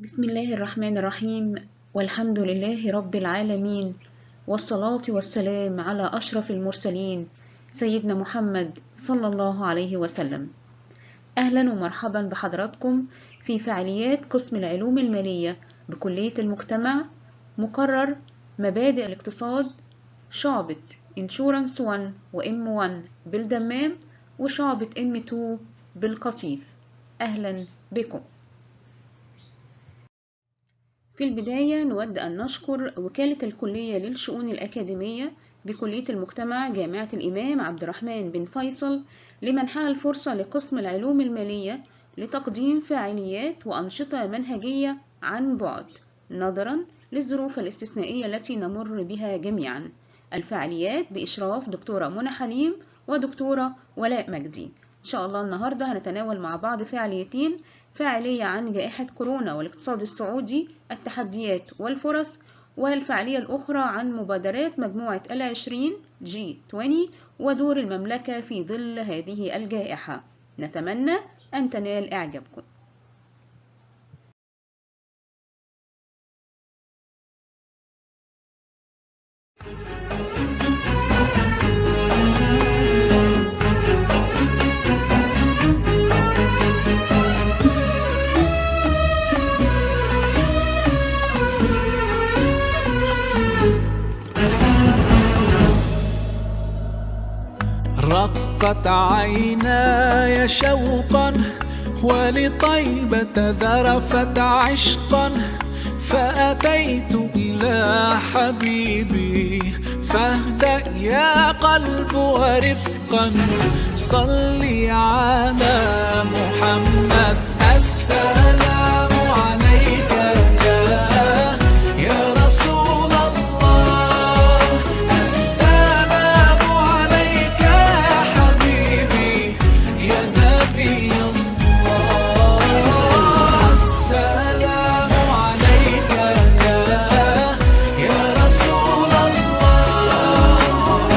بسم الله الرحمن الرحيم، والحمد لله رب العالمين، والصلاة والسلام على أشرف المرسلين سيدنا محمد صلى الله عليه وسلم. أهلا ومرحبا بحضراتكم في فعاليات قسم العلوم المالية بكلية المجتمع، مقرر مبادئ الاقتصاد، شعبة انشورنس 1 وام 1 بالدمام وشعبة ام 2 بالقطيف. أهلا بكم. في البداية نود أن نشكر وكالة الكلية للشؤون الأكاديمية بكلية المجتمع جامعة الإمام عبد الرحمن بن فيصل لمنحها الفرصة لقسم العلوم المالية لتقديم فعاليات وأنشطة منهجية عن بعد نظرا للظروف الاستثنائية التي نمر بها جميعا. الفعاليات بإشراف دكتورة منى حليم ودكتورة ولاء مجدي. إن شاء الله النهاردة هنتناول مع بعض فعاليتين: فاعلية عن جائحة كورونا والاقتصاد السعودي، التحديات والفرص، والفعالية الأخرى عن مبادرات مجموعة ال20 G20 ودور المملكة في ظل هذه الجائحة. نتمنى أن تنال إعجابكم. رقت عيناي شوقا ولطيبة ذرفت عشقا، فأتيت إلى حبيبي فاهدأ يا قلب ورفقا. صلي على محمد، السلام عليك يا رسول الله، السلام عليك يا حبيبي يا نبي الله، السلام عليك يا رسول الله،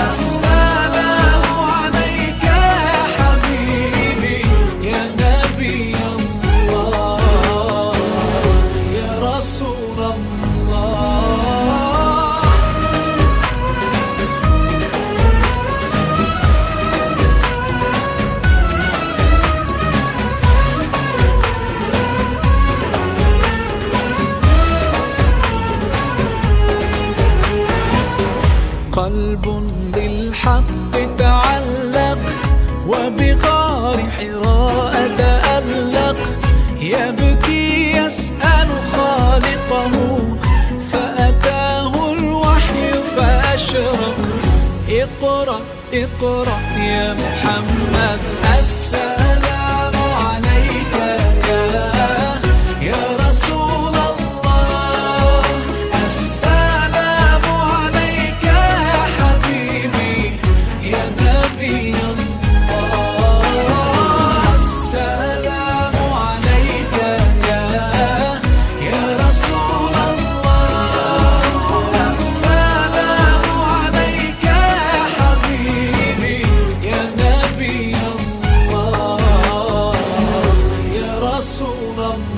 السلام عليك يا حبيبي يا نبي الله يا رسول الله. قلب بالحق تعلق وبغار حراء تألق، يبكي يسأل خالقه فأتاه الوحي فأشرق. اقرأ اقرأ يا محمد، السلام عليك يا رسول الله، السلام عليك يا حبيبي يا نبي الله، السلام عليك يا رسول الله، السلام عليك يا حبيبي يا نبي الله يا رسول الله.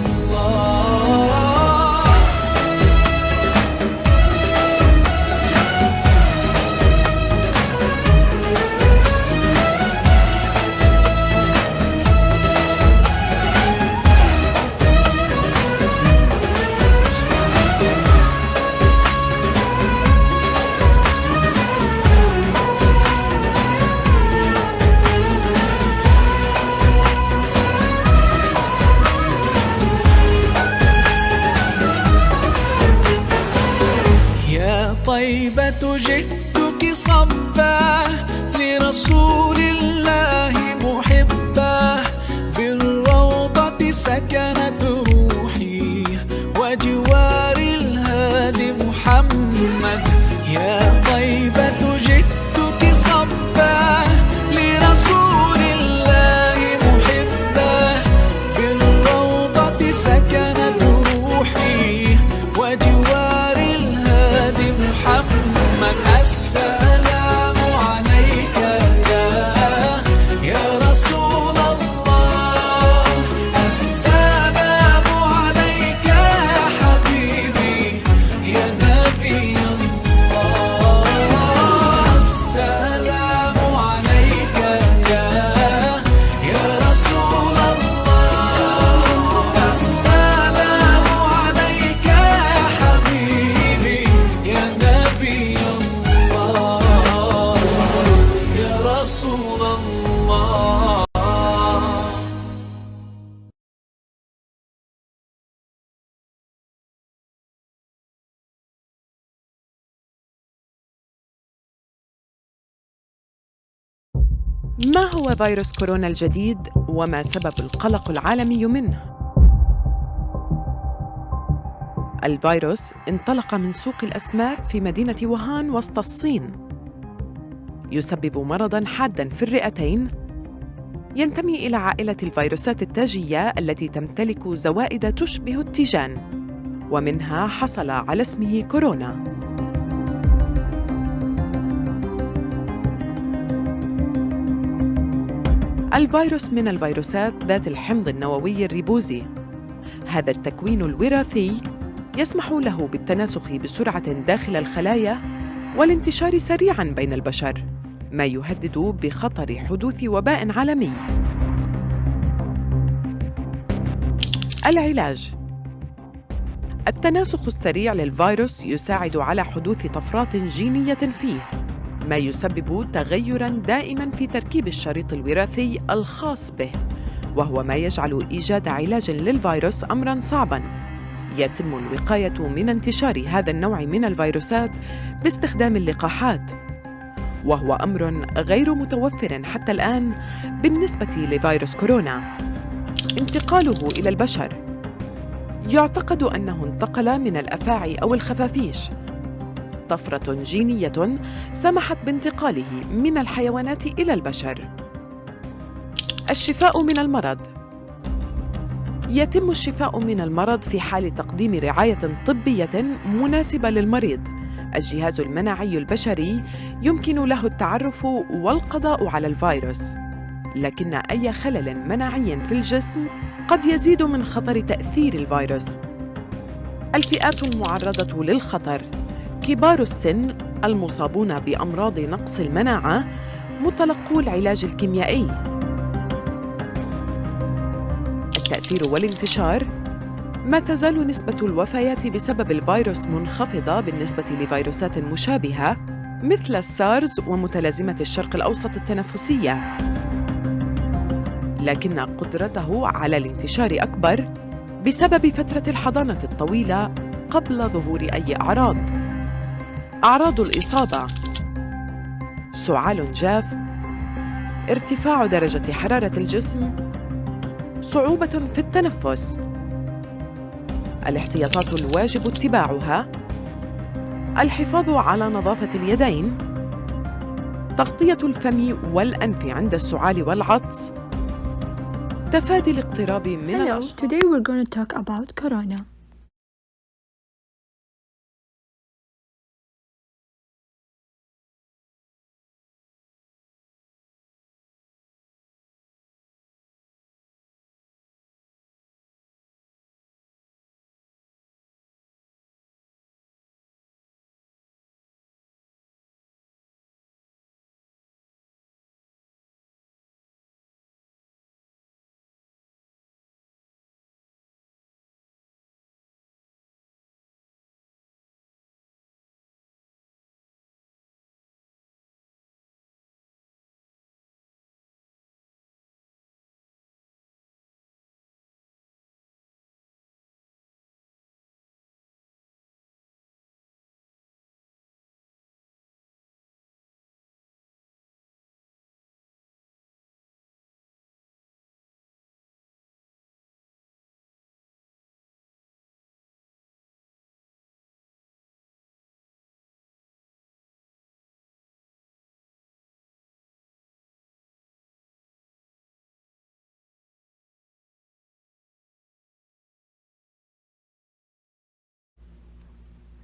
يا طيبة جئتك صبا لرسول الله محبا، بالروضة سكنت روحي وجوار الهادي محمد. يا طيبة جئتك صبا لرسول الله محبا، بالروضة سكنت روحي وجوار الهادي محمد. السلام عليك يا ما هو فيروس كورونا الجديد وما سبب القلق العالمي منه؟ الفيروس انطلق من سوق الأسماك في مدينة ووهان وسط الصين. يسبب مرضاً حاداً في الرئتين. ينتمي إلى عائلة الفيروسات التاجية التي تمتلك زوائد تشبه التيجان، ومنها حصل على اسمه كورونا. الفيروس من الفيروسات ذات الحمض النووي الريبوزي. هذا التكوين الوراثي يسمح له بالتناسخ بسرعة داخل الخلايا والانتشار سريعاً بين البشر، ما يهدد بخطر حدوث وباء عالمي. العلاج: التناسخ السريع للفيروس يساعد على حدوث طفرات جينية فيه، ما يسبب تغيراً دائماً في تركيب الشريط الوراثي الخاص به، وهو ما يجعل إيجاد علاج للفيروس أمراً صعباً. يتم الوقاية من انتشار هذا النوع من الفيروسات باستخدام اللقاحات، وهو أمر غير متوفر حتى الآن بالنسبة لفيروس كورونا. انتقاله إلى البشر: يعتقد أنه انتقل من الأفاعي أو الخفافيش. طفرة جينية سمحت بانتقاله من الحيوانات إلى البشر. الشفاء من المرض: يتم الشفاء من المرض في حال تقديم رعاية طبية مناسبة للمريض. الجهاز المناعي البشري يمكن له التعرف والقضاء على الفيروس، لكن أي خلل مناعي في الجسم قد يزيد من خطر تأثير الفيروس. الفئات المعرضة للخطر: كبار السن، المصابون بأمراض نقص المناعة، متلقو العلاج الكيميائي. التأثير والانتشار: ما تزال نسبة الوفيات بسبب الفيروس منخفضة بالنسبة لفيروسات مشابهة مثل السارز ومتلازمة الشرق الأوسط التنفسية، لكن قدرته على الانتشار أكبر بسبب فترة الحضانة الطويلة قبل ظهور أي أعراض. أعراض الإصابة: سعال جاف، ارتفاع درجة حرارة الجسم، صعوبة في التنفس. الاحتياطات الواجب اتباعها: الحفاظ على نظافة اليدين، تغطية الفم والأنف عند السعال والعطس، تفادي الاقتراب من Hello, today we're going to talk about Corona.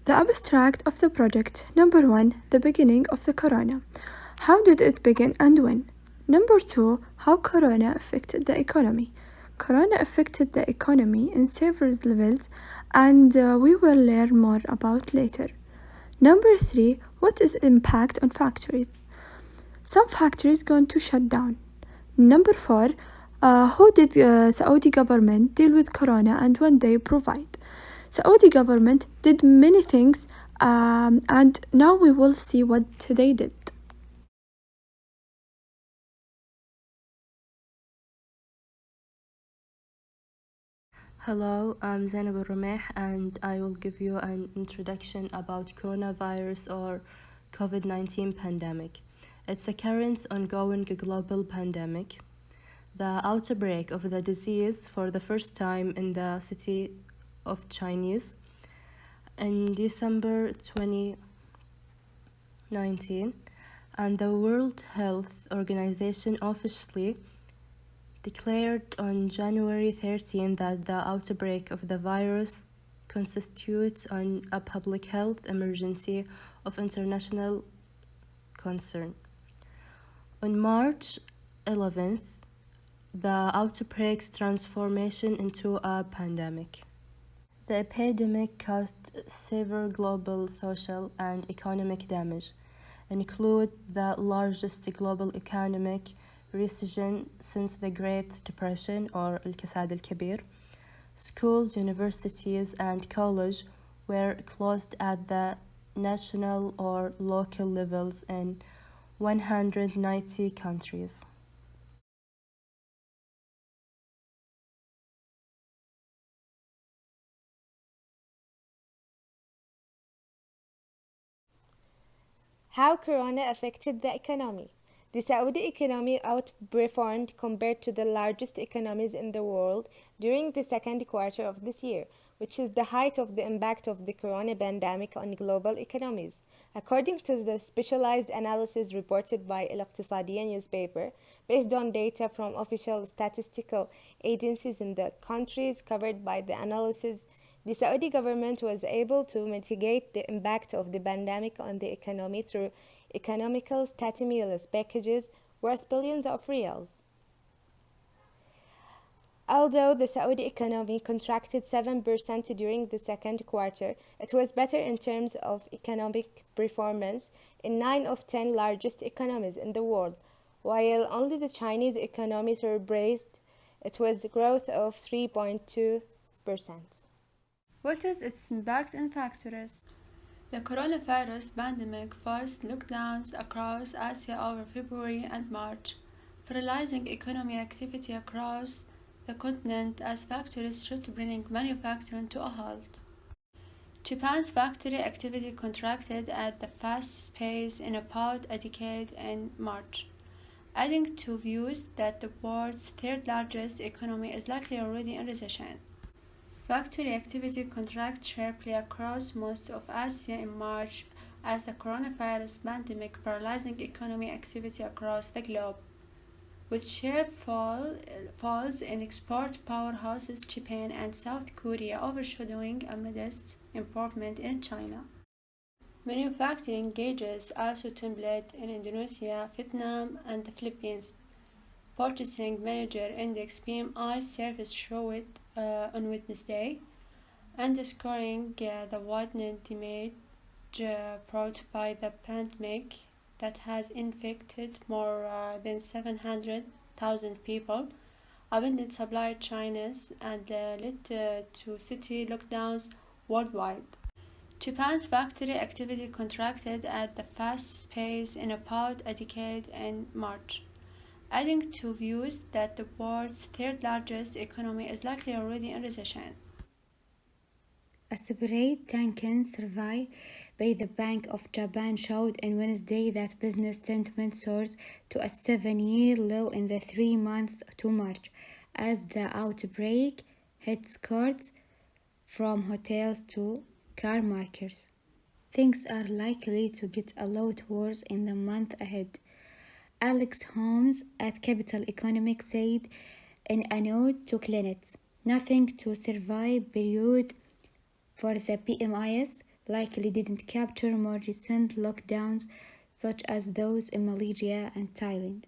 The abstract of the project. Number 1. The beginning of the Corona. How did it begin and when? Number 2. How Corona affected the economy. Corona affected the economy in several levels, and we will learn more about later. Number 3. What is the impact on factories? Some factories going to shut down. Number 4. How did Saudi government deal with Corona and when they provide? Saudi government did many things, and now we will see what they did. Hello, I'm Zainab Al-Rumeh, and I will give you an introduction about coronavirus or COVID-19 pandemic. It's a current ongoing global pandemic. The outbreak of the disease for the first time in the city of Chinese in December 2019, and the World Health Organization officially declared on January 13 that the outbreak of the virus constitutes a public health emergency of international concern. On March 11th, the outbreak's transformation into a pandemic. The epidemic caused severe global social and economic damage, include the largest global economic recession since the Great Depression or الاقتصاد الكبير. Schools, universities, and colleges were closed at the national or local levels in 190 countries. How Corona affected the economy. The Saudi economy outperformed compared to the largest economies in the world during the second quarter of this year, which is the height of the impact of the Corona pandemic on global economies. According to the specialized analysis reported by الاقتصادية newspaper, based on data from official statistical agencies in the countries covered by the analysis, the Saudi government was able to mitigate the impact of the pandemic on the economy through economical stimulus packages worth billions of reals. Although the Saudi economy contracted 7% during the second quarter, it was better in terms of economic performance in 9 of 10 largest economies in the world, while only the Chinese economy surpassed it was growth of 3.2%. What is its impact on factories? The coronavirus pandemic forced lockdowns across Asia over February and March, paralyzing economic activity across the continent as factories shut, bringing manufacturing to a halt. Japan's factory activity contracted at the fastest pace in about a decade in March, adding to views that the world's third largest economy is likely already in recession. Factory activity contracted sharply across most of Asia in March as the coronavirus pandemic paralyzing economic activity across the globe, with sharp falls in export powerhouses Japan and South Korea overshadowing a modest improvement in China. Manufacturing gauges also tumbled in Indonesia, Vietnam, and the Philippines. Purchasing Manager Index PMI service showed on Wednesday, underscoring the widening damage brought by the pandemic that has infected more than 700,000 people, abandoned supply chains, and led to city lockdowns worldwide. Japan's factory activity contracted at the fastest pace in about a decade in March, adding to views that the world's third largest economy is likely already in recession. A separate Tankan survey by the Bank of Japan showed on Wednesday that business sentiment soared to a 7-year low in the 3 months to March, as the outbreak hit scores from hotels to car makers. Things are likely to get a lot worse in the month ahead, Alex Holmes at Capital Economics said in a note to clients. Nothing to survive period for the PMIs likely didn't capture more recent lockdowns such as those in Malaysia and Thailand.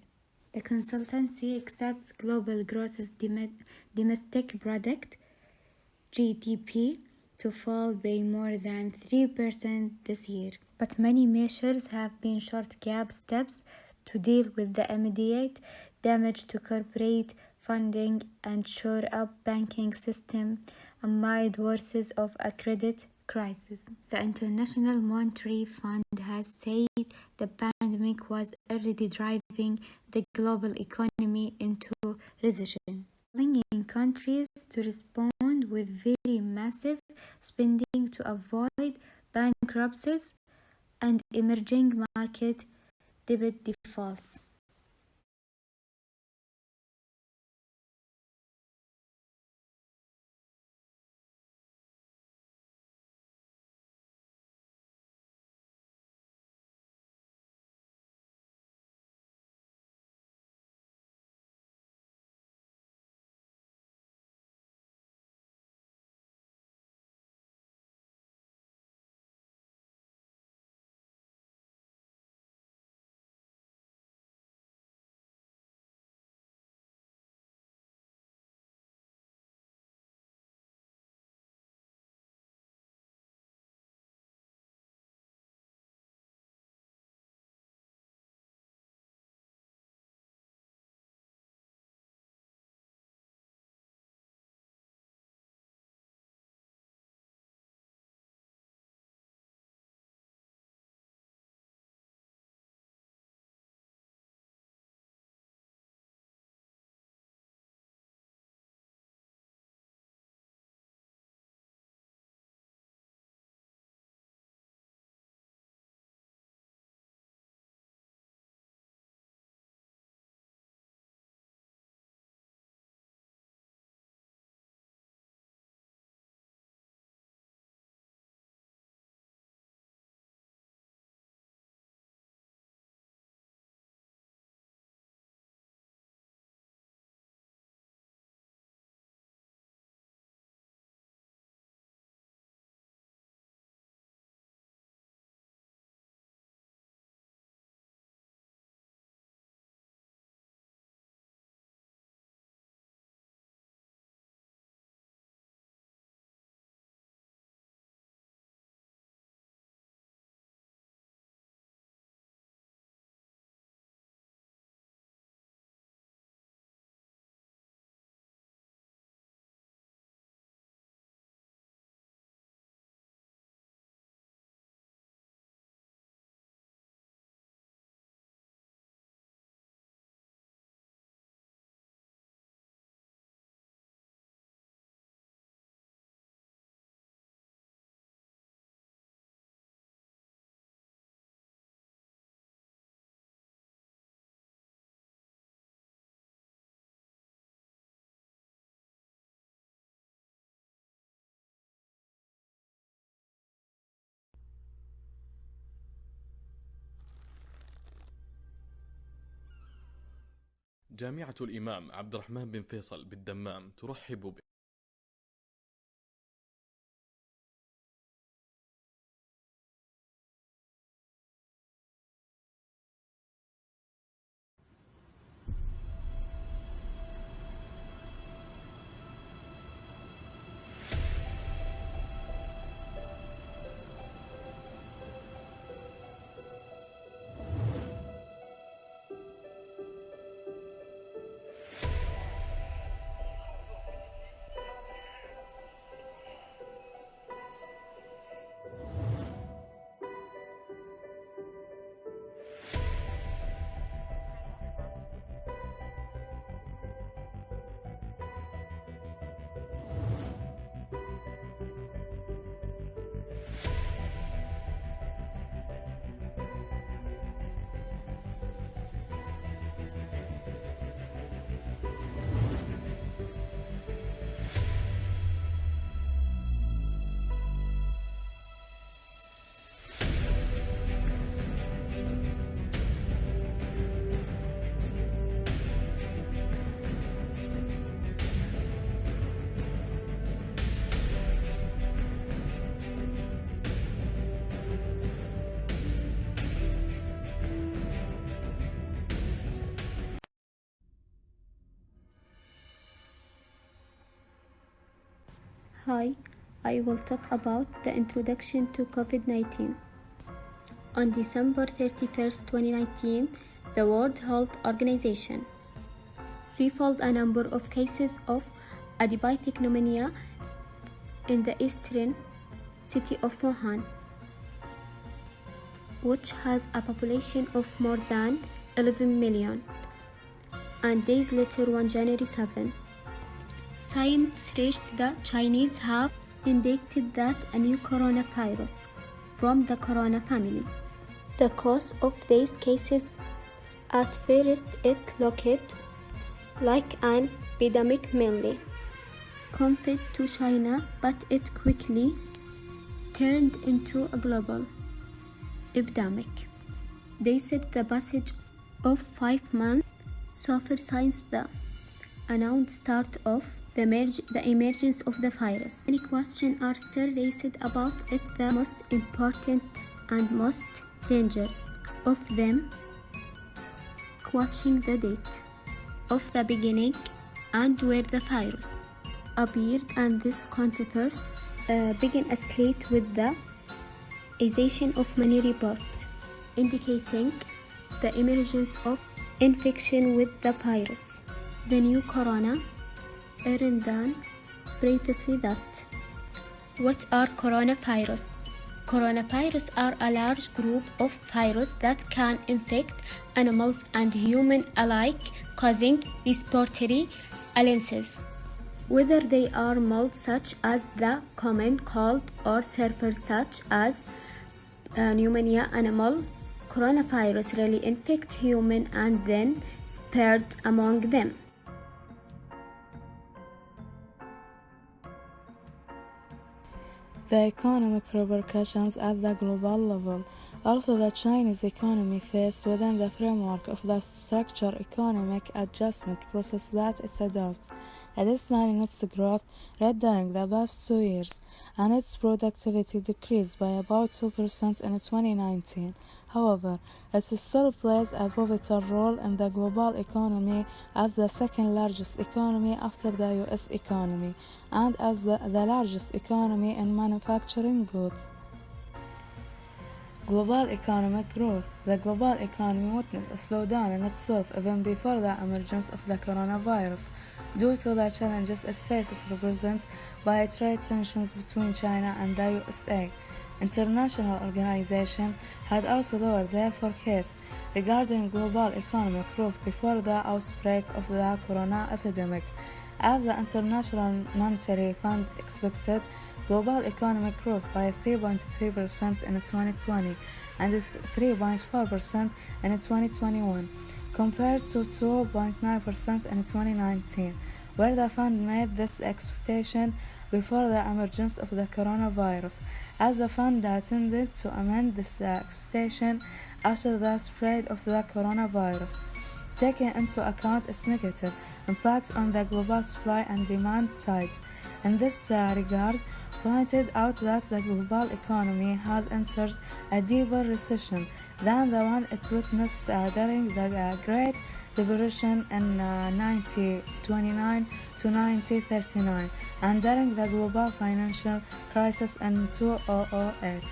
The consultancy accepts global gross domestic product GDP to fall by more than 3% this year, but many measures have been short-gap steps to deal with the immediate damage to corporate funding and shore up banking system amid worries of a credit crisis. The International Monetary Fund has said the pandemic was already driving the global economy into recession, calling on countries to respond with very massive spending to avoid bankruptcies and emerging market debit defaults. جامعة الإمام عبد الرحمن بن فيصل بالدمام ترحب Hi, I will talk about the introduction to COVID-19. On December 31st, 2019, the World Health Organization revealed a number of cases of adiabatic pneumonia in the eastern city of Wuhan, which has a population of more than 11 million. And days later, on January 7, science reached the Chinese have indicated that a new coronavirus from the corona family. The cause of these cases At first, it looked like an epidemic mainly confined to China, but it quickly turned into a global epidemic. Despite the passage of 5 months, so far since the announced start of the emergence of the virus, many questions are still raised about it. The most important and most dangerous of them watching the date of the beginning and where the virus appeared, and this controversy began escalate with the cessation of many reports indicating the emergence of infection with the virus. The new corona earned than previously that. What are coronavirus? Coronavirus are a large group of viruses that can infect animals and humans alike, causing respiratory illnesses. Whether they are mild, such as the common cold, or severe, such as pneumonia. Animal coronavirus really infect humans and then spread among them. The economic repercussions at the global level. Although the Chinese economy faced within the framework of the structured economic adjustment process that it adopts, a decline in its growth rate during the past 2 years, and its productivity decreased by about 2% in 2019. However, it still plays a pivotal role in the global economy as the second largest economy after the US economy, and as the largest economy in manufacturing goods. Global economic growth. The global economy witnessed a slowdown in itself even before the emergence of the coronavirus, due to the challenges it faces represented by trade tensions between China and the USA. International organizations had also lowered their forecasts regarding global economic growth before the outbreak of the corona epidemic, as the International Monetary Fund expected global economic growth by 3.3% in 2020 and 3.4% in 2021, compared to 2.9% in 2019, where the fund made this expectation before the emergence of the coronavirus, as the fund intended to amend this expectation after the spread of the coronavirus, taking into account its negative impact on the global supply and demand sides. In this regard, pointed out that the global economy has entered a deeper recession than the one it witnessed during the Great Depression in 1929 to 1939 and during the global financial crisis in 2008.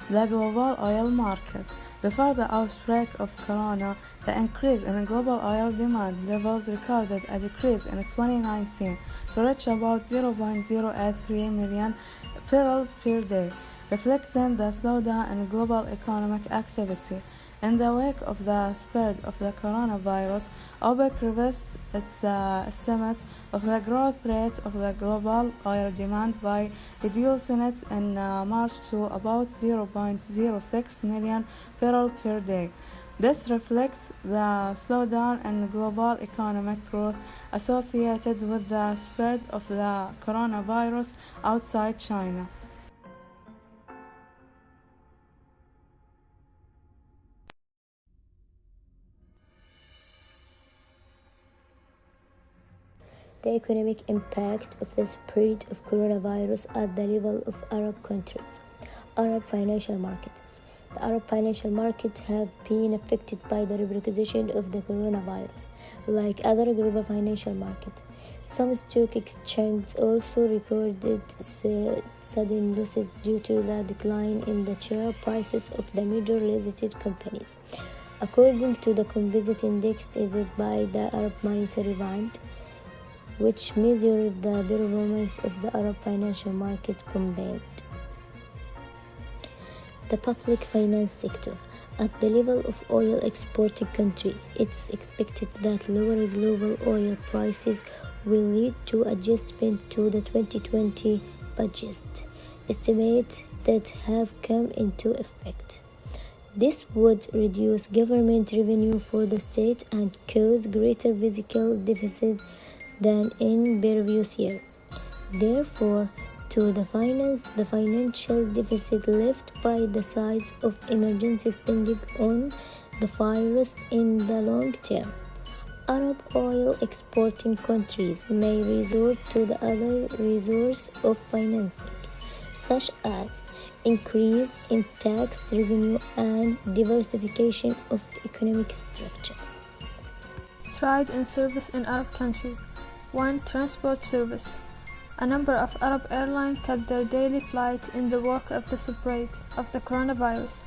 The global oil market. Before the outbreak of corona, the increase in global oil demand levels recorded a decrease in 2019 to reach about 0.083 million barrels per day, reflecting the slowdown in global economic activity. In the wake of the spread of the coronavirus, OPEC revised its estimate of the growth rate of the global oil demand by reducing it in March to about 0.06 million barrels per day. This reflects the slowdown in global economic growth associated with the spread of the coronavirus outside China. The economic impact of the spread of coronavirus at the level of Arab countries. Arab financial market. The Arab financial markets have been affected by the repercussions of the coronavirus, like other global financial markets. Some stock exchanges also recorded sudden losses due to the decline in the share prices of the major listed companies. According to the Composite Index issued by the Arab Monetary Fund, which measures the performance of the Arab financial market combined. The public finance sector. At the level of oil exporting countries, it's expected that lower global oil prices will lead to adjustment to the 2020 budget estimates that have come into effect. This would reduce government revenue for the state and cause greater fiscal deficit than in previous year. Therefore, to the financial deficit left by the size of emergency spending on the virus in the long term. Arab oil exporting countries may resort to the other resource of financing, such as increase in tax revenue and diversification of economic structure. Trade and service in Arab countries. 1. Transport service. A number of Arab airlines cut their daily flight in the wake of the spread of the coronavirus.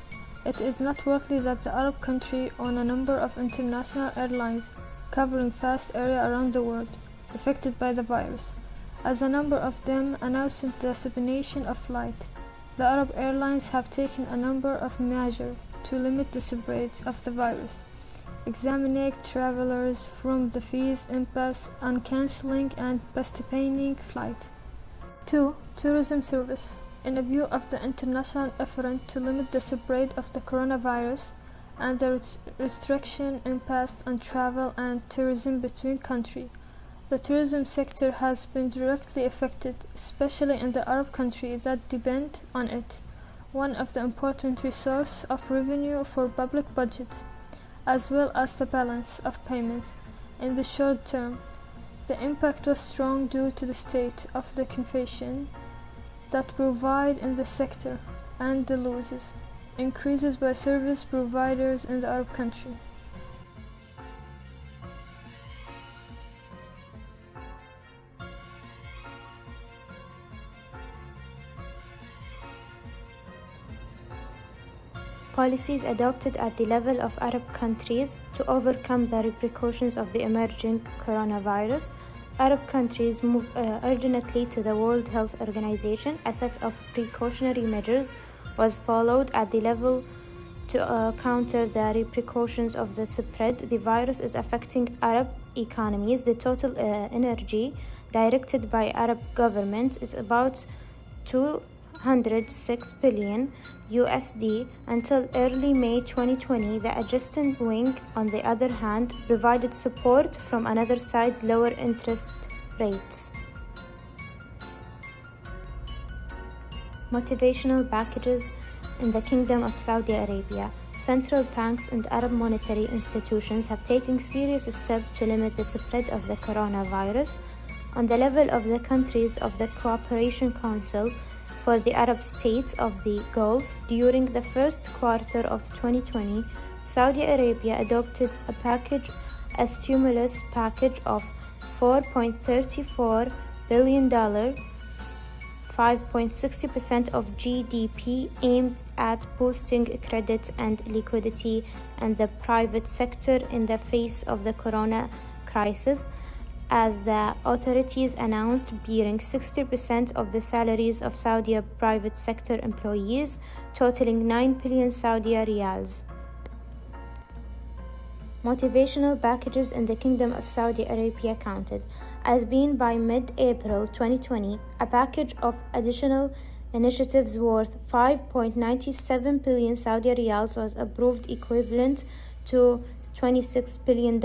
It is noteworthy that the Arab country own a number of international airlines covering vast area around the world affected by the virus, as a number of them announced the suspension of flight. The Arab airlines have taken a number of measures to limit the spread of the virus, examining travelers from the fees impasse on cancelling and postponing flight. 2. Tourism service. In view of the international effort to limit the spread of the coronavirus and the restriction imposed on travel and tourism between countries, the tourism sector has been directly affected, especially in the Arab countries that depend on it, one of the important sources of revenue for public budgets, as well as the balance of payment in the short term. The impact was strong due to the state of the confusion that provide in the sector and the losses increases by service providers in the Arab country. Policies adopted at the level of Arab countries to overcome the repercussions of the emerging coronavirus. Arab countries moved urgently to the World Health Organization. A set of precautionary measures was followed at the level to counter the repercussions of the spread. The virus is affecting Arab economies. The total energy directed by Arab governments is about 206 billion USD until early May 2020. The adjusting wing, on the other hand, provided support from another side, lower interest rates. Motivational packages in the Kingdom of Saudi Arabia. Central banks and Arab monetary institutions have taken serious steps to limit the spread of the coronavirus. On the level of the countries of the Cooperation Council for the Arab states of the Gulf, during the first quarter of 2020, Saudi Arabia adopted a stimulus package of $4.34 billion, 5.60% of GDP, aimed at boosting credit and liquidity and the private sector in the face of the corona crisis, as the authorities announced, bearing 60% of the salaries of Saudi private sector employees, totaling 9 billion Saudi riyals. Motivational packages in the Kingdom of Saudi Arabia counted as being by mid-April 2020, a package of additional initiatives worth 5.97 billion Saudi riyals was approved, equivalent to $26 billion,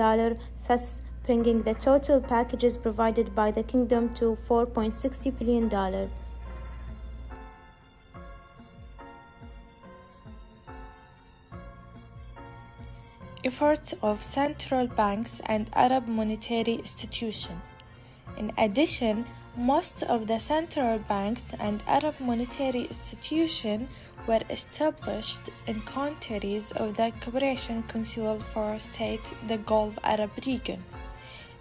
thus bringing the total packages provided by the kingdom to $4.60 billion. Efforts of central banks and Arab monetary institutions. In addition, most of the central banks and Arab monetary institutions were established in countries of the Cooperation Council for States, the Gulf Arab region,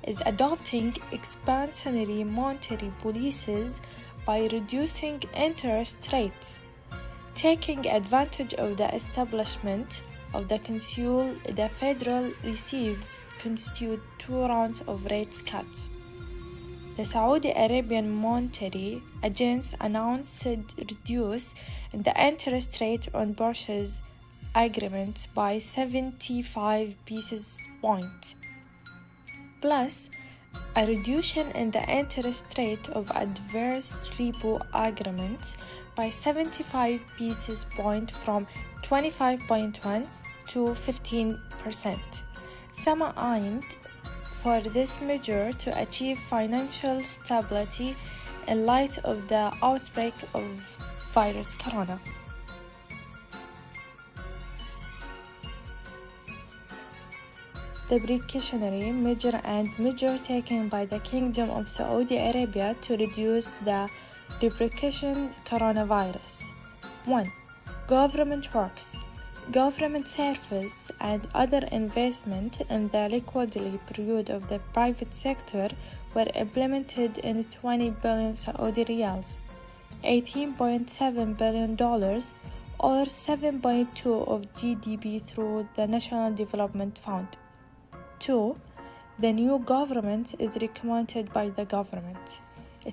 is adopting expansionary monetary policies by reducing interest rates. Taking advantage of the establishment of the Council, the Federal Reserve constituted 2 rounds of rate cuts. The Saudi Arabian Monetary Agency announced reduce the interest rate on purchase agreements by 75 basis points. Plus, a reduction in the interest rate of adverse repo agreements by 75 basis points from 25.1 to 15%. Some aimed for this measure to achieve financial stability in light of the outbreak of virus corona. The precautionary measure and measure taken by the Kingdom of Saudi Arabia to reduce the repercussion coronavirus. 1. Government works. Government service and other investment in the liquidity period of the private sector were implemented in 20 billion Saudi riyals, $18.7 billion, or 7.2% of GDP through the National Development Fund. 2. The new government is recommended by the government.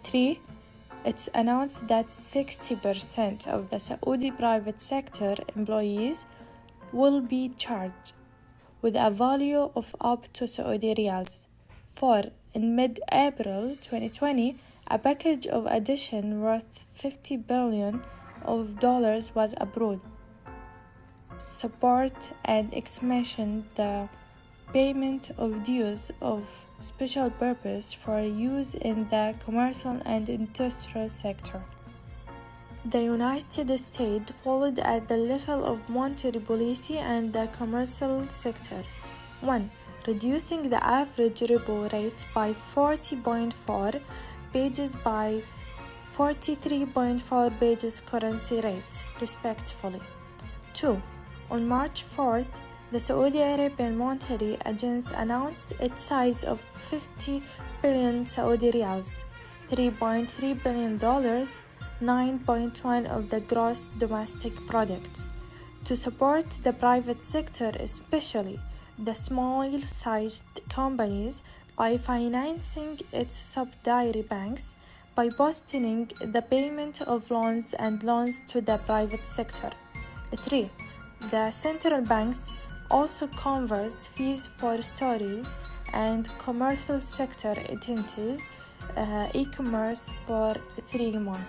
3. It's announced that 60% of the Saudi private sector employees will be charged with a value of up to Saudi riyals. 4. In mid-April 2020, a package of addition worth $50 billion was approved. Support and expansion the payment of dues of special purpose for use in the commercial and industrial sector. The United States followed at the level of monetary policy and the commercial sector. 1. Reducing the average repo rate by 40.4 pages by 43.4 pages currency rates, respectively. 2. On March 4th, the Saudi Arabian Monetary Agency announced its size of 50 billion Saudi riyals, $3.3 billion, 9.1% of the gross domestic product, to support the private sector, especially the small-sized companies, by financing its subsidiary banks, by postponing the payment of loans to the private sector. 3. The central banks also covers fees for stores and commercial sector entities, e-commerce, for 3 months.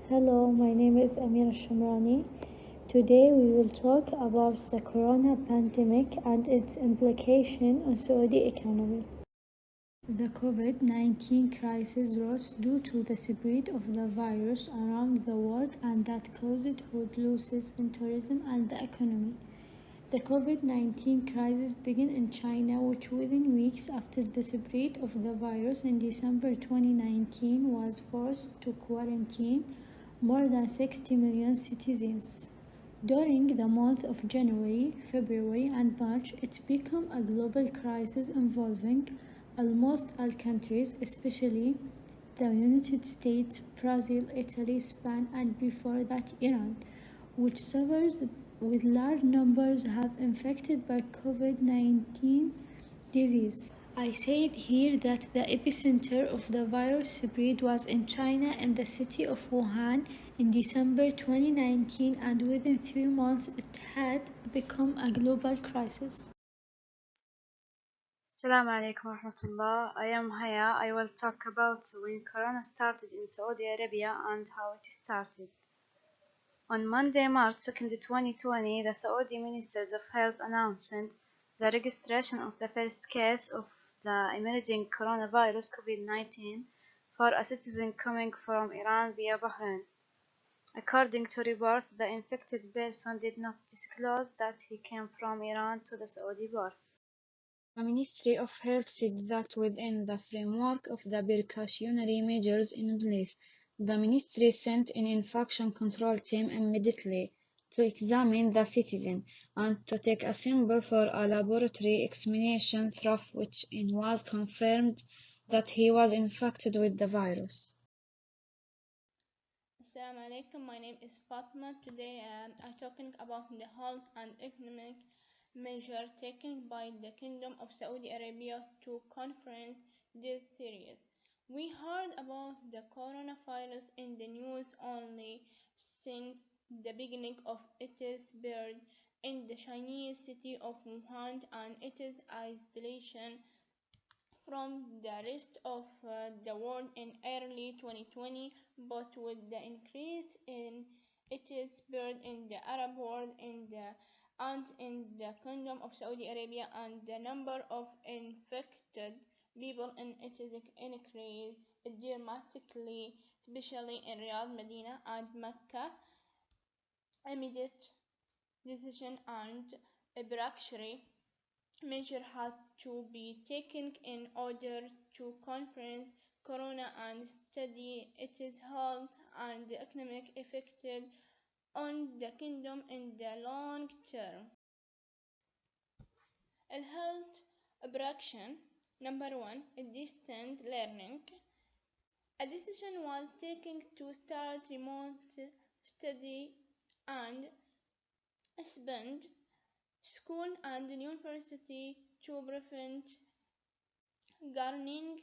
Hello, my name is Amira Shamrani. Today we will talk about the corona pandemic and its implication on Saudi economy. The COVID-19 crisis rose due to the spread of the virus around the world, and that caused huge losses in tourism and the economy. The COVID-19 crisis began in China, which within weeks after the spread of the virus in December 2019 was forced to quarantine more than 60 million citizens. During the month of January, February, and March, it became a global crisis involving almost all countries, especially the United States, Brazil, Italy, Spain, and before that Iran, which suffers with large numbers have infected by COVID-19 disease. I said here that the epicenter of the virus spread was in China in the city of Wuhan in December 2019, and within 3 months it had become a global crisis. Assalamu alaikum wa rahmatullah. I am Haya. I will talk about when Corona started in Saudi Arabia and how it started. On Monday, March 2nd, 2020, the Saudi Ministers of Health announced the registration of the first case of the emerging coronavirus COVID-19 for a citizen coming from Iran via Bahrain. According to reports, the infected person did not disclose that he came from Iran to the Saudi port. The Ministry of Health said that within the framework of the precautionary measures in place, the ministry sent an infection control team immediately to examine the citizen and to take a sample for a laboratory examination, through which it was confirmed that he was infected with the virus. Assalamu alaikum, my name is Fatma. Today I'm talking about the health and economic measure taken by the Kingdom of Saudi Arabia to confront this series. We heard about the coronavirus in the news only since the beginning of its spread in the Chinese city of Wuhan and its isolation from the rest of the world in early 2020, but with the increase in its spread in the Arab world and in the Kingdom of Saudi Arabia, and the number of infected people in it increased dramatically, especially in Riyadh, Medina, and Mecca. Immediate decision and precautionary measures had to be taken in order to confront Corona and study its health and economic effects on the kingdom in the long term. Health precaution number 1: distant learning. A decision was taken to start remote study and suspend school and university to prevent gardening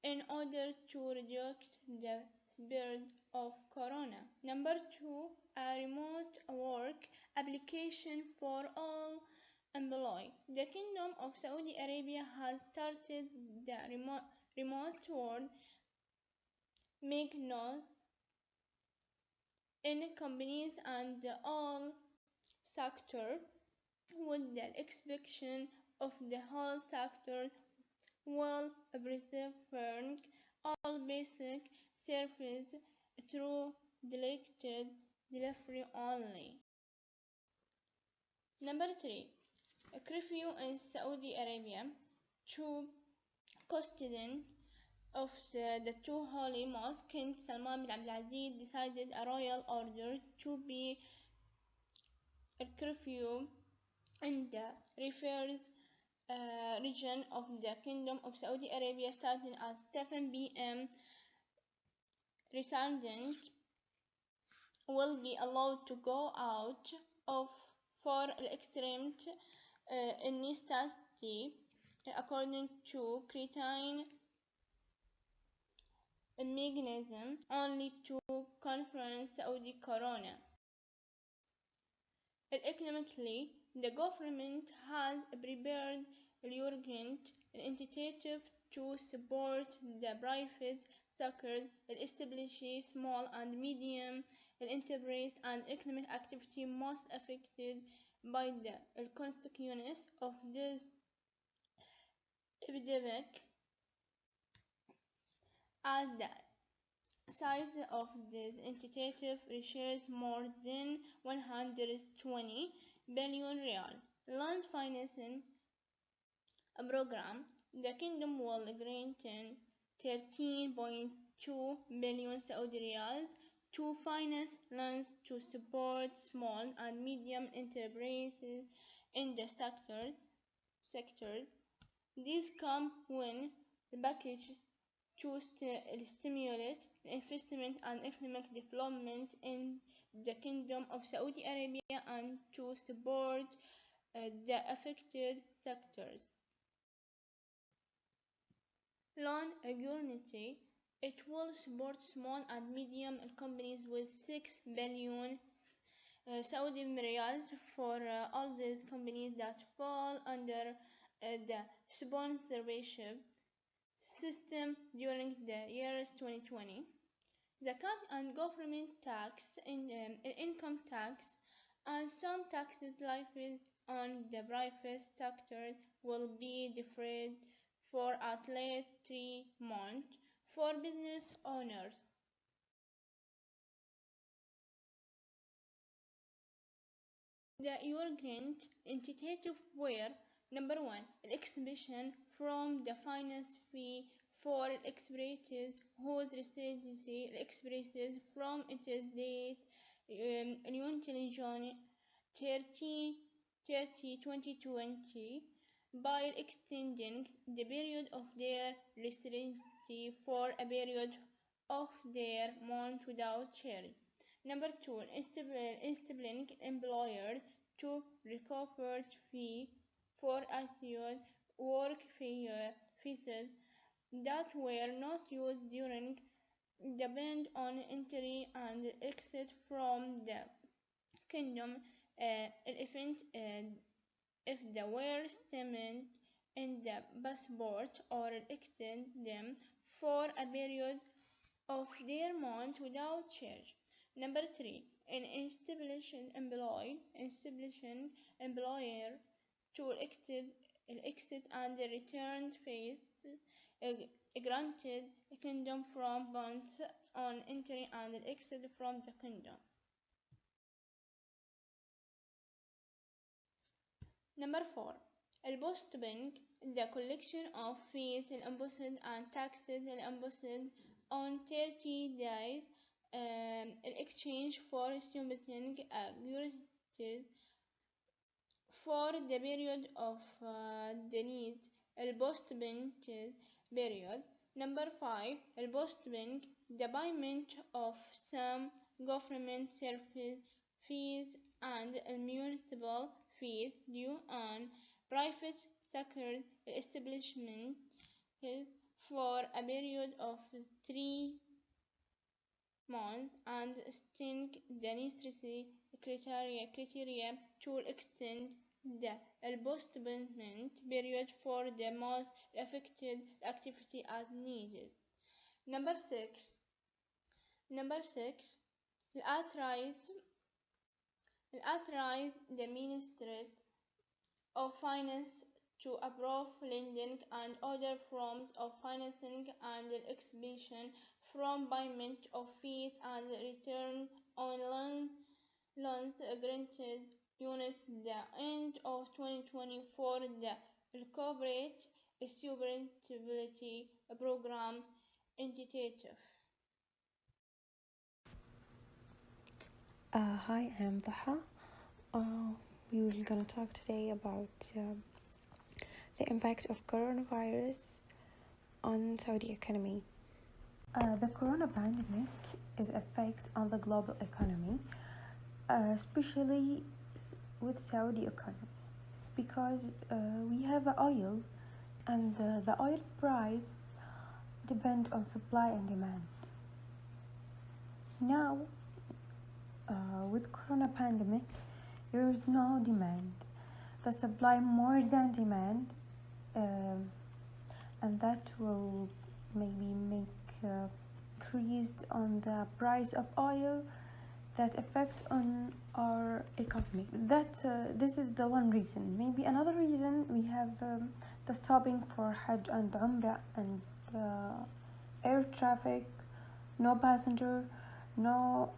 in order to reduce the spread of corona. Number 2, a remote work application for all employees. The Kingdom of Saudi Arabia has started the remote work mechanism in companies and all sectors, with the expectation of the whole sector while preserving all basic services through delegated delivery only. Number 3, a curfew in Saudi Arabia. Two custodians of the two holy mosques, King Salman bin Abdulaziz decided a royal order to be a curfew in the refers region of the Kingdom of Saudi Arabia starting at 7 p.m. Residents will be allowed to go out of for extreme necessity, according to creatine mechanism only to confront Saudi corona. Economically, the government has prepared urgent initiative to support the private sector, establish small and medium enterprise and economic activity most affected by the consequences of this epidemic. As the size of this initiative reaches more than 120 billion real. loans financing program, the kingdom will grant 13.2 billion Saudi riyals to finance loans to support small and medium enterprises in the sectors. These come when the package to stimulate investment and economic development in the Kingdom of Saudi Arabia and to support the affected sectors. Loan guarantee. It will support small and medium companies with 6 billion Saudi riyals for all these companies that fall under the sponsorship system during the years 2020. The cut and government tax in income tax and some taxes levied on the private sector will be deferred for at least 3 months for business owners. The urgent initiative were number 1, exhibition from the finance fee for expresses whose residency expresses from its date until June 30, 2020 by extending the period of their residency for a period of their month without charge. Number 2, enabling employer to recover fee for assured work fees that were not used during the ban on entry and exit from the kingdom if they were stamped in the passport or extend them for a period of their month without charge. Number 3, an establishing employer to exit and return fees granted kingdom from bonds on entry and exit from the kingdom. Number 4, postponing the collection of fees imposed and taxes imposed on 30 days in exchange for submitting guarantees for the period of the need postponement period. Number 5, postponing the payment of some government service fees and municipal fees due on private sector establishments for a period of 3 months and setting the necessary criteria to extend the postponement period for the most affected activity as needed. Number 6, authorize the Ministry of Finance to approve lending and other forms of financing and exhibition from payment of fees and return on loans granted unit the end of 2020 for the corporate sustainability program initiative. Hi, I'm Dhaha. We will gonna talk today about the impact of coronavirus on Saudi economy. The corona pandemic is effect on the global economy, especially with Saudi economy, because we have oil, and the oil price depend on supply and demand. Now, with corona pandemic, there is no demand. The supply more than demand, and that will maybe make increased on the price of oil that affect on our economy. This is the one reason. Maybe another reason, we have the stopping for Hajj and Umrah and air traffic, no passenger, no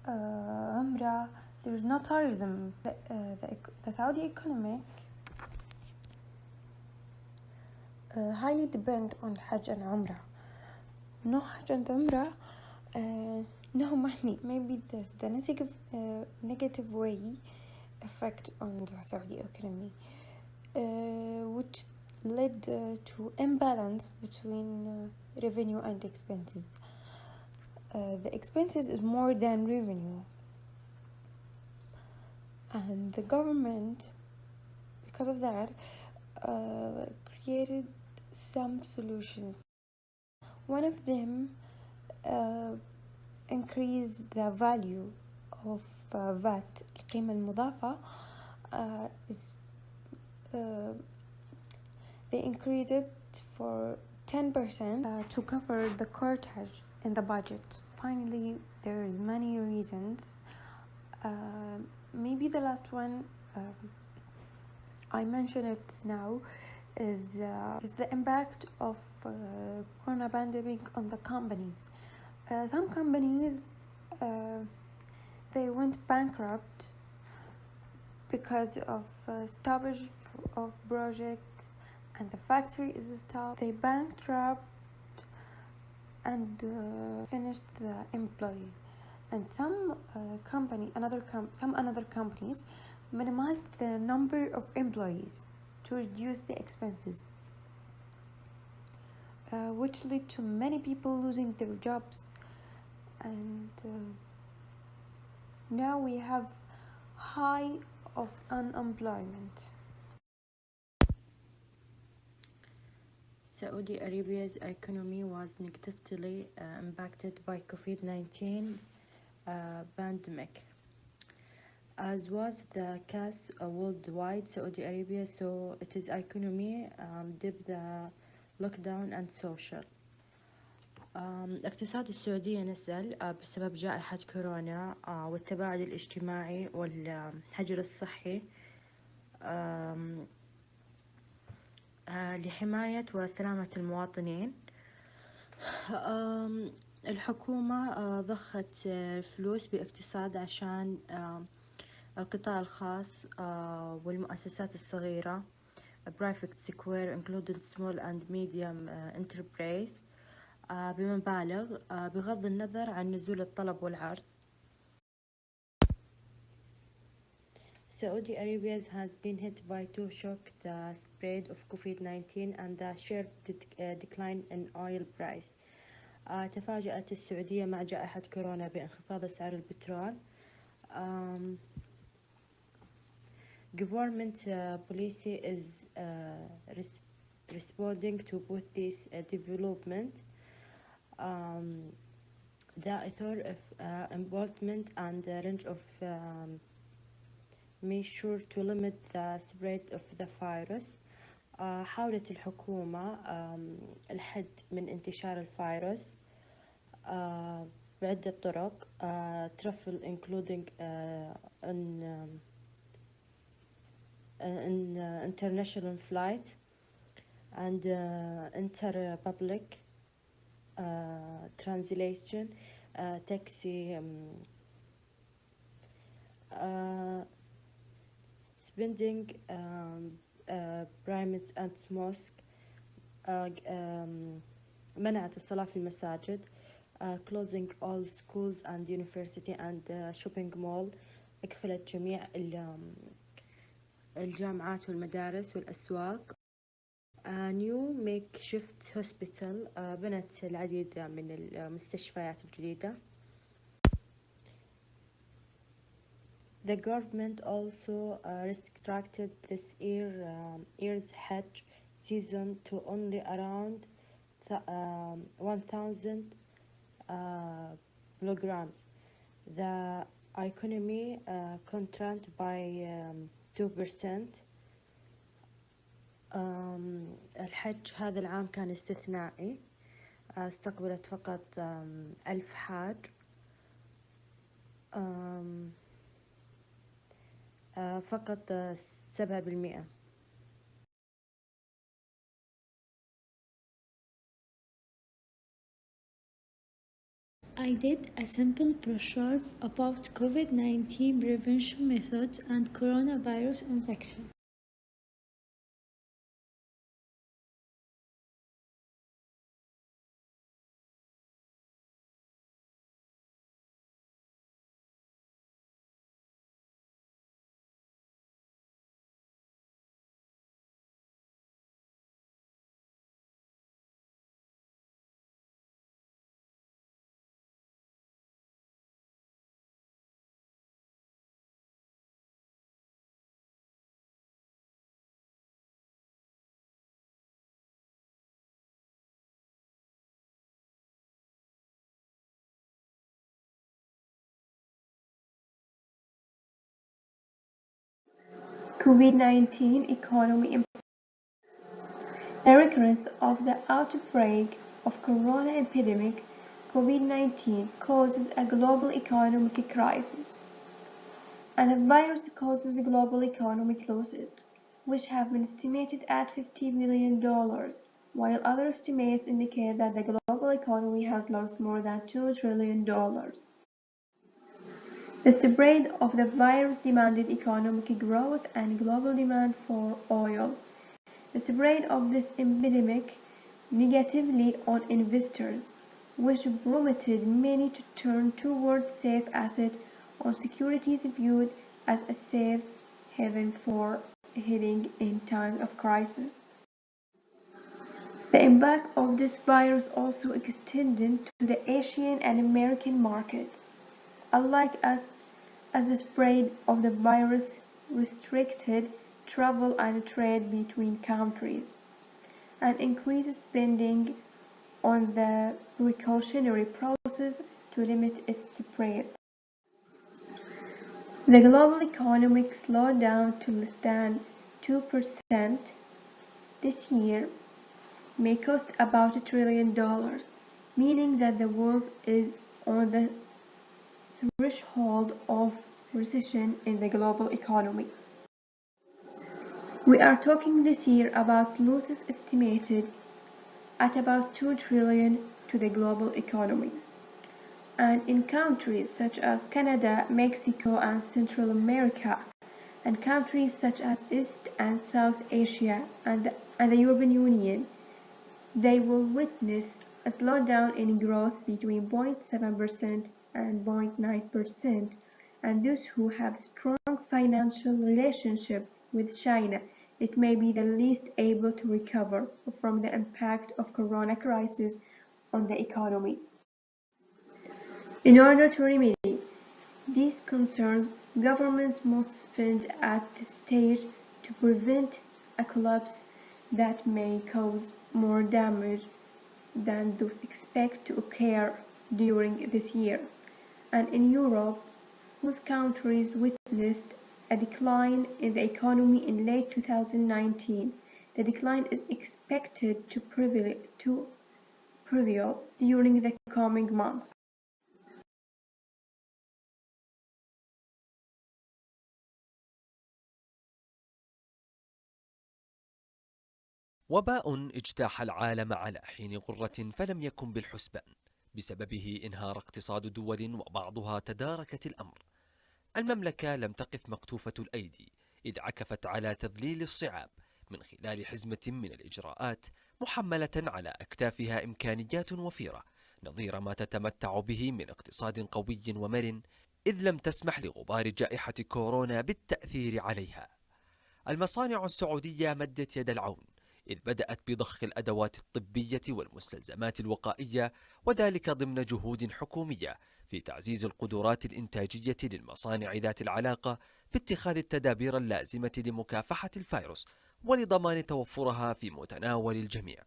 Umrah. there's no tourism. The Saudi economic highly depend on Hajj and Umrah. No Hajj and Umrah, no money. Maybe this the negative way effect on the Saudi economy, which led to imbalance between revenue and expenses. The expenses is more than revenue, and the government, because of that, created some solutions. One of them increased the value of VAT, القيمة المضافة. They increased it for 10% to cover the cortage in the budget. Finally, there is many reasons. Maybe the last one, I mention it now, is the impact of corona pandemic on the companies. Some companies they went bankrupt because of stoppage of projects, and the factory is stopped. They bankrupt and finished the employee. And some other companies minimized the number of employees to reduce the expenses, which led to many people losing their jobs. And now we have high of unemployment. Saudi Arabia's economy was negatively impacted by COVID-19 pandemic. As was the case worldwide, Saudi Arabia saw its economy dip the lockdown and social. اقتصاد السعودية نزل بسبب جائحة كورونا والتباعد الاجتماعي والحجر الصحي لحماية وسلامة المواطنين. الحكومة ضخت فلوس باقتصاد عشان القطاع الخاص والمؤسسات الصغيرة private sector including small and medium enterprise بمبالغ بغض النظر عن نزول الطلب والعرض. Saudi Arabia has been hit by two shocks, the spread of COVID-19 and the sharp decline in oil price. تفاجأت السعودية مع جائحة كورونا بانخفاض أسعار البترول. Government policy is responding to both this development. The author of enforcement and a range of measures to limit the spread of the virus. حاولت الحكومة الحد من انتشار الفيروس بعدة طرق. travel including in international flight and inter-public translation, taxi, spending primates and mosque. منعت الصلاة في المساجد. Closing all schools and university and shopping mall. أقفلت جميع الجامعات والمدارس والأسواق. new makeshift hospital. بنت العديد من المستشفيات الجديدة. The government also restricted this year's Hajj season to only around 1,000 kilograms. The economy contracted by 2%. الحج هذا العام كان استثنائي. استقبلت فقط 1000 حاج. فقط 7%. I did a simple brochure about COVID-19 prevention methods and coronavirus infection. COVID-19 economy impact. The recurrence of the outbreak of corona epidemic, COVID-19, causes a global economic crisis, and the virus causes global economic losses, which have been estimated at $50 billion, while other estimates indicate that the global economy has lost more than $2 trillion. The spread of the virus demanded economic growth and global demand for oil. The spread of this epidemic negatively on investors, which prompted many to turn toward safe assets or securities viewed as a safe haven for hedging in times of crisis. The impact of this virus also extended to the Asian and American markets, alike as the spread of the virus restricted travel and trade between countries, and increased spending on the precautionary process to limit its spread. The global economic slowdown to less than 2% this year may cost about $1 trillion, meaning that the world is on the threshold of recession in the global economy. We are talking this year about losses estimated at about $2 trillion to the global economy. And in countries such as Canada, Mexico, and Central America, and countries such as East and South Asia and the European Union, they will witness a slowdown in growth between 0.7% and 0.9%, and those who have strong financial relationship with China, it may be the least able to recover from the impact of corona crisis on the economy. In order to remedy these concerns, governments must spend at this stage to prevent a collapse that may cause more damage than those expected to occur during this year. And in Europe, whose countries witnessed a decline in the economy in late 2019, the decline is expected to prevail during the coming months. وباء اجتاح العالم على حين غرة فلم يكن بالحسبان، بسببه انهار اقتصاد دول وبعضها تداركت الأمر. المملكة لم تقف مكتوفة الأيدي، إذ عكفت على تذليل الصعاب من خلال حزمة من الإجراءات محملة على أكتافها إمكانيات وفيرة نظير ما تتمتع به من اقتصاد قوي ومرن، إذ لم تسمح لغبار جائحة كورونا بالتأثير عليها. المصانع السعودية مدت يد العون، إذ بدأت بضخ الأدوات الطبية والمستلزمات الوقائية، وذلك ضمن جهود حكومية في تعزيز القدرات الإنتاجية للمصانع ذات العلاقة باتخاذ التدابير اللازمة لمكافحة الفيروس ولضمان توفرها في متناول الجميع.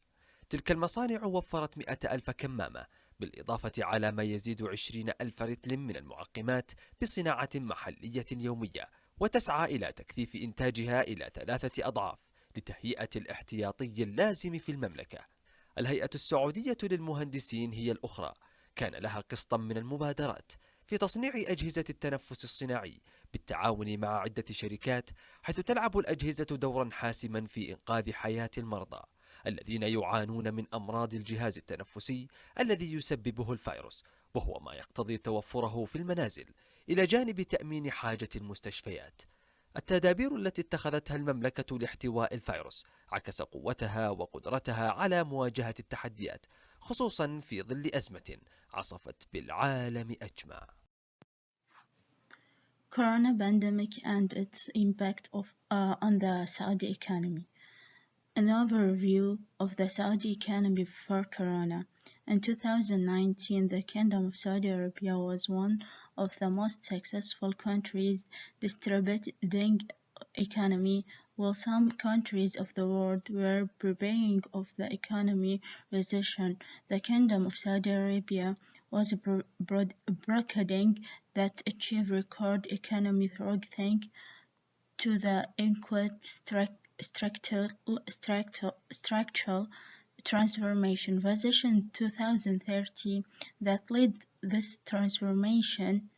تلك المصانع وفرت 100,000 كمامة، بالإضافة على ما يزيد 20,000 رتل من المعقمات بصناعة محلية يومية، وتسعى إلى تكثيف إنتاجها إلى 3 أضعاف لتهيئة الاحتياطي اللازم في المملكة. الهيئة السعودية للمهندسين هي الأخرى، كان لها قسطا من المبادرات في تصنيع أجهزة التنفس الصناعي بالتعاون مع عدة شركات، حيث تلعب الأجهزة دورا حاسما في إنقاذ حياة المرضى الذين يعانون من أمراض الجهاز التنفسي الذي يسببه الفيروس، وهو ما يقتضي توفره في المنازل إلى جانب تأمين حاجة المستشفيات. التدابير التي اتخذتها المملكة لاحتواء الفيروس عكس قوتها وقدرتها على مواجهة التحديات، خصوصا في ظل أزمة عصفت بالعالم أجمع. Corona pandemic and its impact on the Saudi economy. An overview of the Saudi economy before Corona. In 2019, the Kingdom of Saudi Arabia was one of the most successful countries distributing economy, while some countries of the world were preparing of the economy recession. The Kingdom of Saudi Arabia was broadcasting that achieved record economy through thanks to the inquit structural transformation vision in 2030 that led this transformation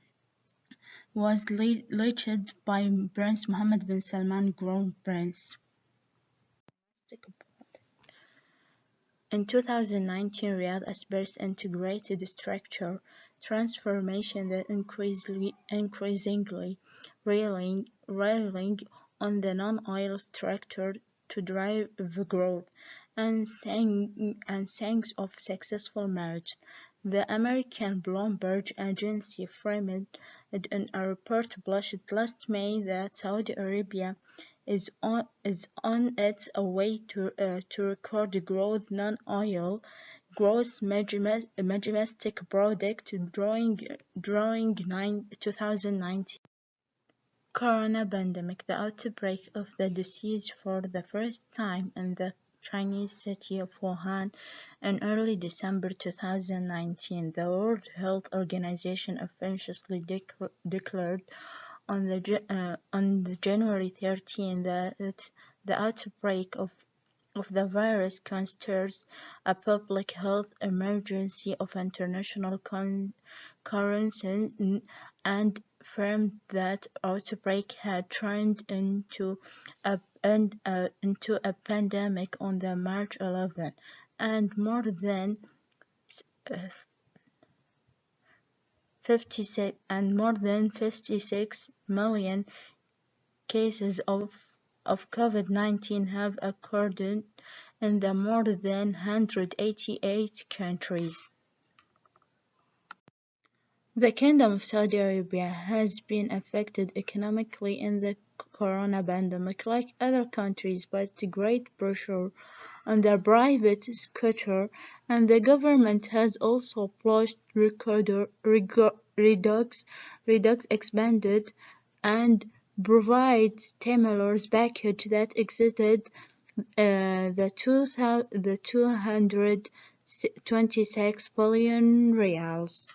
was led by Prince Mohammed bin Salman, Crown Prince. In 2019, Riyadh aspires integrated structure transformation that increasingly relying on the non-oil structure to drive growth, and thanks of successful marriage. The American Bloomberg agency framed it in a report published last May that Saudi Arabia is on its way to record growth non-oil gross domestic product during 2019. Corona pandemic. The outbreak of the disease for the first time in the Chinese city of Wuhan in early December 2019. The World Health Organization officially declared on January 13 that the outbreak of the virus constitutes a public health emergency of international concern, and affirmed that outbreak had turned into a pandemic on the March 11, and more than 56 million cases of COVID-19 have occurred in the more than 188 countries. The Kingdom of Saudi Arabia has been affected economically in the corona pandemic like other countries, but great pressure on the private sector, and the government has also pledged redux expanded and provide stimulus package that exceeded the 226 billion reals.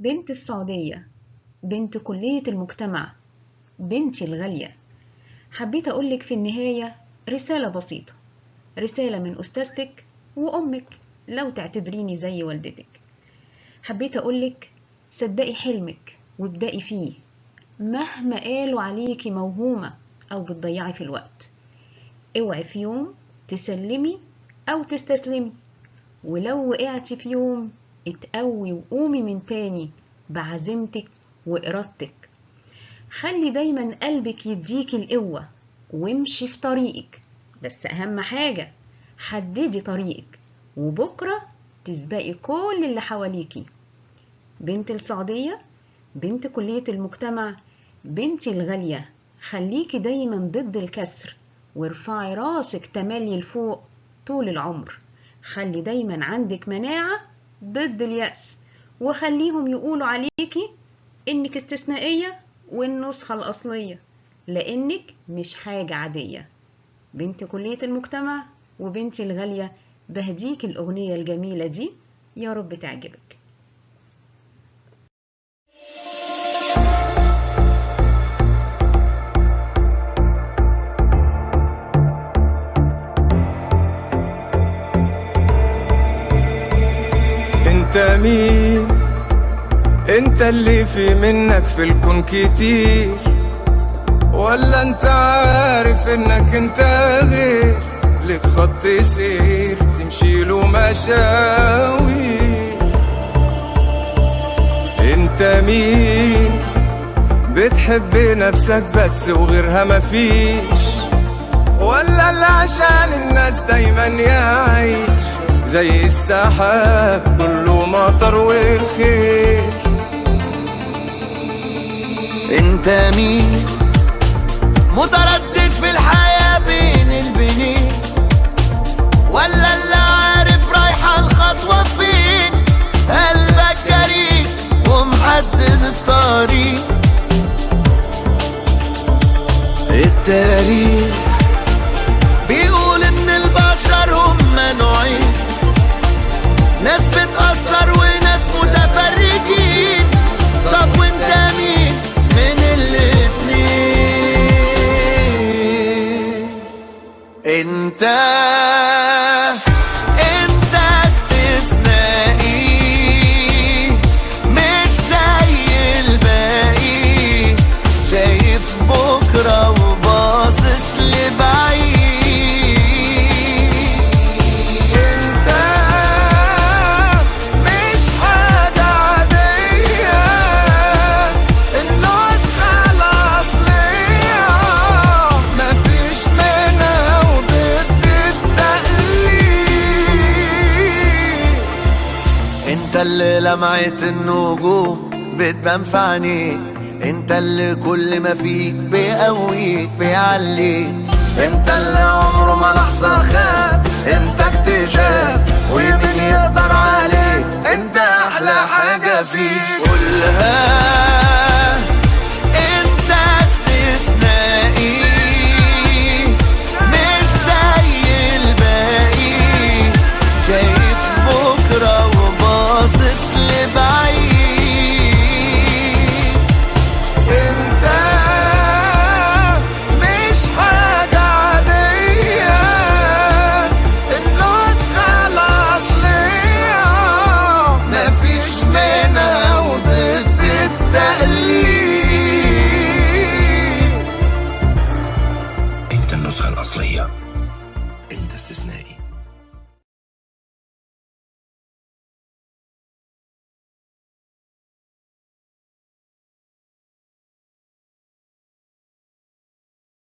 بنت السعودية، بنت كلية المجتمع، بنتي الغالية، حبيت أقولك في النهاية رسالة بسيطة، رسالة من أستاذتك وأمك لو تعتبريني زي والدتك. حبيت أقولك صدقي حلمك وابدأي فيه مهما قالوا عليكي موهومة أو بتضيعي في الوقت. اوعي في يوم تسلمي أو تستسلمي، ولو وقعتي في يوم اتقوي وقومي من تاني بعزيمتك وإرادتك. خلي دايما قلبك يديكي القوة وامشي في طريقك، بس أهم حاجة حددي طريقك وبكرة تسبقي كل اللي حواليكي. بنت السعودية، بنت كلية المجتمع، بنتي الغالية، خليكي دايما ضد الكسر وارفعي راسك تملي لفوق طول العمر. خلي دايما عندك مناعة ضد اليأس، وخليهم يقولوا عليكي انك استثنائية والنسخة الأصلية، لأنك مش حاجة عادية. بنت كلية المجتمع وبنتي الغالية، بهديك الأغنية الجميلة دي، يا رب تعجبك. انت مين؟ انت اللي في منك في الكون كتير، ولا انت عارف انك انت غير؟ لك خط سير تمشي له مشاوي. انت مين؟ بتحب نفسك بس وغيرها مفيش، ولا اللي عشان الناس دايما يعيش زي السحاب كله مطر والخير؟ انت مين؟ متردد في الحياة بين البنين، ولا اللي عارف رايحة الخطوة فين؟ قلبك جريء ومحدد الطريق. التاريخ بيقول ان البشر هم نوعين، ناس بتأثر وناس متفرجين. طب وانت مين من الاتنين؟ انت استثنائي مش زي الباقي، شايف بكرة وباصص لبعيد. انت مش حاجة عادية، النسخة الأصلية مفيش منها وضد التقليد. انت اللي لمعة النجوم بتبان في عينيك، انت اللي كل ما فيك بيقويك بيعليك. انت اللي عمره ما لحظة خاب، انت اكتشاف ومين يقدر عليك، انت احلى حاجة فيك. قولها انت استثنائي مش زي الباقي، شايف بكرة وباصص لبعيد. انت مش حاجة عادية، النسخة الأصلية مفيش منها وضد التقليد. انت النسخة الأصلية، انت استثنائي.